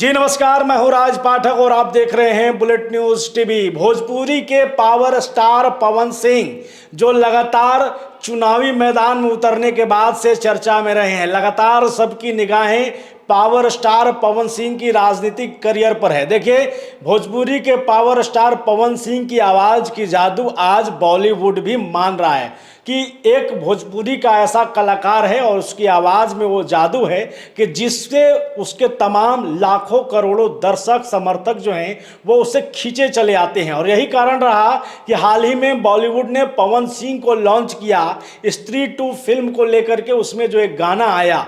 जी नमस्कार, मैं हूं राज पाठक और आप देख रहे हैं बुलेट न्यूज टीवी। भोजपुरी के पावर स्टार पवन सिंह जो लगातार चुनावी मैदान में उतरने के बाद से चर्चा में रहे हैं, लगातार सबकी निगाहें पावर स्टार पवन सिंह की राजनीतिक करियर पर है। देखिए, भोजपुरी के पावर स्टार पवन सिंह की आवाज़ की जादू आज बॉलीवुड भी मान रहा है कि एक भोजपुरी का ऐसा कलाकार है और उसकी आवाज़ में वो जादू है कि जिससे उसके तमाम लाखों करोड़ों दर्शक समर्थक जो हैं वो उसे खींचे चले आते हैं। और यही कारण रहा कि हाल ही में बॉलीवुड ने पवन सिंह को लॉन्च किया स्त्री 2 फिल्म को लेकर के। उसमें जो एक गाना आया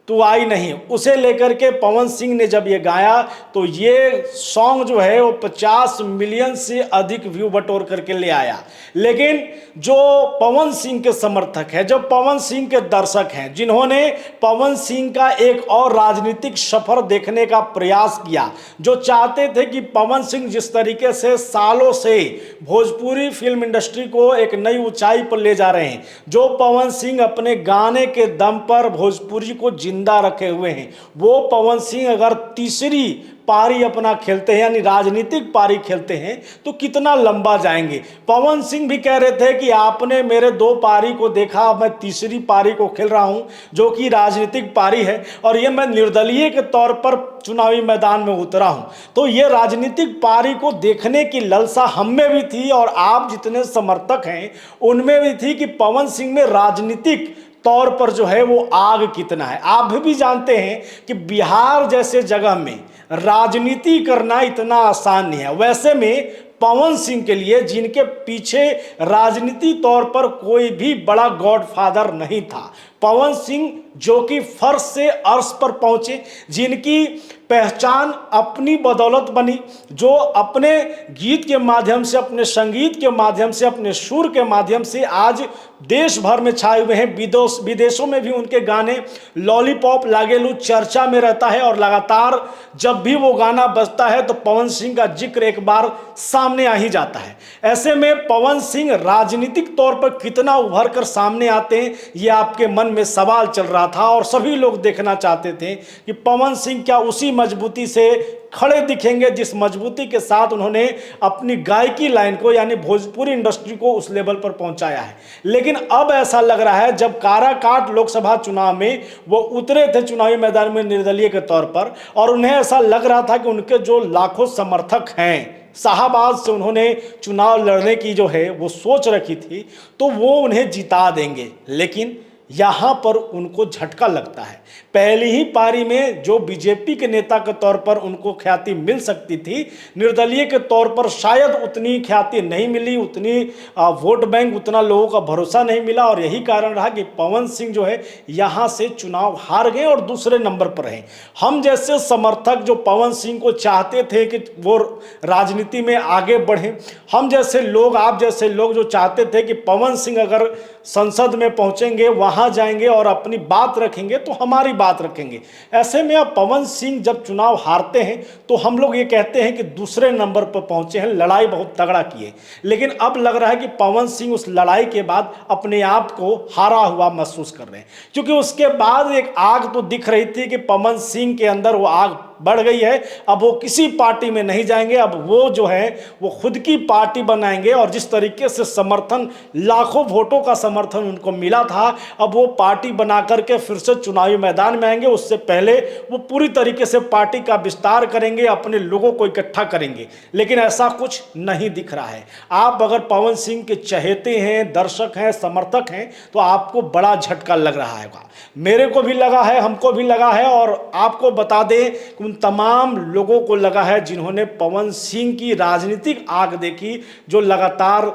तू आई नहीं, उसे लेकर के पवन सिंह ने जब ये गाया तो ये सॉन्ग जो है वो 50 मिलियन से अधिक व्यू बटोर करके ले आया। लेकिन जो पवन सिंह के समर्थक हैं, जो पवन सिंह के दर्शक हैं, जिन्होंने पवन सिंह का एक और राजनीतिक सफर देखने का प्रयास किया, जो चाहते थे कि पवन सिंह जिस तरीके से सालों से भोजपुरी फिल्म इंडस्ट्री को एक नई ऊंचाई पर ले जा रहे हैं, जो पवन सिंह अपने गाने के दम पर भोजपुरी को जिंदा रखे हुए हैं, वो पवन सिंह अगर तीसरी पारी अपना खेलते हैं यानी राजनीतिक पारी खेलते हैं तो कितना लंबा जाएंगे। पवन सिंह भी कह रहे थे कि आपने मेरे 2 पारी को देखा, मैं तीसरी पारी को खेल रहा हूं जो कि राजनीतिक पारी है और ये मैं निर्दलीय के तौर पर चुनावी मैदान में उतरा हूं। तो ये राजनीतिक पारी को देखने की ललसा हम में भी थी और आप जितने समर्थक हैं उनमें भी थी कि पवन सिंह में राजनीतिक तौर पर जो है वो आग कितना है। आप भी जानते हैं कि बिहार जैसे जगह में राजनीति करना इतना आसान नहीं है। वैसे में पवन सिंह के लिए, जिनके पीछे राजनीति तौर पर कोई भी बड़ा गॉडफादर नहीं था, पवन सिंह जो कि फर्श से अर्श पर पहुंचे, जिनकी पहचान अपनी बदौलत बनी, जो अपने गीत के माध्यम से, अपने संगीत के माध्यम से, अपने सुर के माध्यम से आज देश भर में छाए हुए हैं। विदेशों में भी उनके गाने लॉलीपॉप लागेलू चर्चा में रहता है और लगातार जब भी वो गाना बजता है तो पवन सिंह का जिक्र एक बार सामने आ ही जाता है। ऐसे में पवन सिंह राजनीतिक तौर पर कितना उभर कर सामने आते हैं, ये आपके मन में सवाल चल रहा था और सभी लोग देखना चाहते थे कि पवन सिंह क्या उसी मजबूती से खड़े दिखेंगे जिस मजबूती के साथ उन्होंने अपनी गायकी लाइन को यानी भोजपुरी इंडस्ट्री को उस लेवल पर पहुंचाया है। लेकिन अब ऐसा लग रहा है, जब काराकाट लोकसभा चुनाव में वो उतरे थे चुनावी मैदान में निर्दलीय के तौर पर, और उन्हें ऐसा लग रहा था कि उनके जो लाखों समर्थक हैं, शाहबाज से उन्होंने चुनाव लड़ने की जो है वो सोच रखी थी, तो वो उन्हें जिता देंगे। लेकिन यहाँ पर उनको झटका लगता है। पहली ही पारी में जो बीजेपी के नेता के तौर पर उनको ख्याति मिल सकती थी, निर्दलीय के तौर पर शायद उतनी ख्याति नहीं मिली, उतनी वोट बैंक, उतना लोगों का भरोसा नहीं मिला और यही कारण रहा कि पवन सिंह जो है यहाँ से चुनाव हार गए और दूसरे नंबर पर रहे। हम जैसे समर्थक जो पवन सिंह को चाहते थे कि वो राजनीति में आगे बढ़े, हम जैसे लोग, आप जैसे लोग जो चाहते थे कि पवन सिंह अगर संसद में पहुंचेंगे, वहां जाएंगे और अपनी बात रखेंगे तो हमारी बात रखेंगे। ऐसे में अब पवन सिंह जब चुनाव हारते हैं तो हम लोग ये कहते हैं कि दूसरे नंबर पर पहुंचे हैं, लड़ाई बहुत तगड़ा किए। लेकिन अब लग रहा है कि पवन सिंह उस लड़ाई के बाद अपने आप को हारा हुआ महसूस कर रहे हैं, क्योंकि उसके बाद एक आग तो दिख रही थी कि पवन सिंह के अंदर वो आग बढ़ गई है। अब वो किसी पार्टी में नहीं जाएंगे, अब वो जो है वो खुद की पार्टी बनाएंगे और जिस तरीके से समर्थन, लाखों वोटों का समर्थन उनको मिला था, अब वो पार्टी बना करके फिर से चुनावी मैदान में आएंगे। उससे पहले वो पूरी तरीके से पार्टी का विस्तार करेंगे, अपने लोगों को इकट्ठा करेंगे। लेकिन ऐसा कुछ नहीं दिख रहा है। आप अगर पवन सिंह के चहेते हैं, दर्शक हैं, समर्थक हैं, तो आपको बड़ा झटका लग रहा है। मेरे को भी लगा है, हमको भी लगा है और आपको बता दें उन तमाम लोगों को लगा है जिन्होंने पवन सिंह की राजनीतिक आग देखी, जो लगातार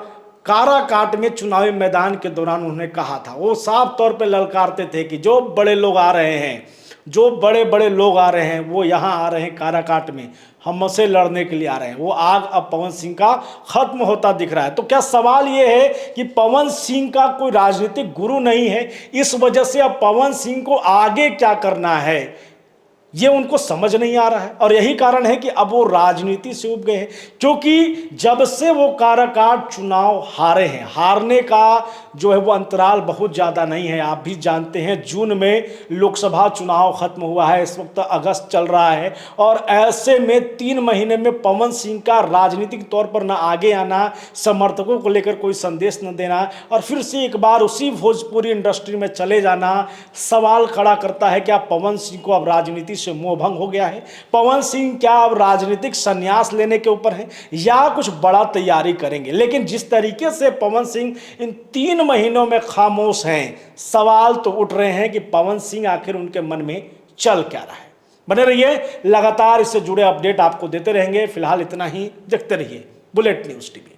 काराकाट में चुनावी मैदान के दौरान उन्होंने कहा था। वो साफ तौर पे ललकारते थे कि जो बड़े लोग आ रहे हैं, जो बड़े बड़े लोग आ रहे हैं, वो यहाँ आ रहे हैं काराकाट में, हमसे लड़ने के लिए आ रहे हैं। वो आग अब पवन सिंह का खत्म होता दिख रहा है। तो क्या सवाल ये है कि पवन सिंह का कोई राजनीतिक गुरु नहीं है, इस वजह से अब पवन सिंह को आगे क्या करना है, ये उनको समझ नहीं आ रहा है और यही कारण है कि अब वो राजनीति से उब गए हैं। क्योंकि जब से वो काराकाट चुनाव हारे हैं, हारने का जो है वो अंतराल बहुत ज़्यादा नहीं है। आप भी जानते हैं जून में लोकसभा चुनाव खत्म हुआ है, इस वक्त अगस्त चल रहा है और ऐसे में 3 महीने में पवन सिंह का राजनीतिक तौर पर ना आगे आना, समर्थकों को लेकर कोई संदेश न देना और फिर से एक बार उसी भोजपुरी इंडस्ट्री में चले जाना सवाल खड़ा करता है। क्या पवन सिंह को अब राजनीति से मोह भंग हो गया है? पवन सिंह क्या अब राजनीतिक संन्यास लेने के ऊपर है या कुछ बड़ा तैयारी करेंगे? लेकिन जिस तरीके से पवन सिंह इन 3 महीनों में खामोश हैं, सवाल तो उठ रहे हैं कि पवन सिंह आखिर उनके मन में चल क्या रहा है। बने रहिए, लगातार इससे जुड़े अपडेट आपको देते रहेंगे। फिलहाल इतना ही, देखते रहिए बुलेट न्यूज़ टीवी।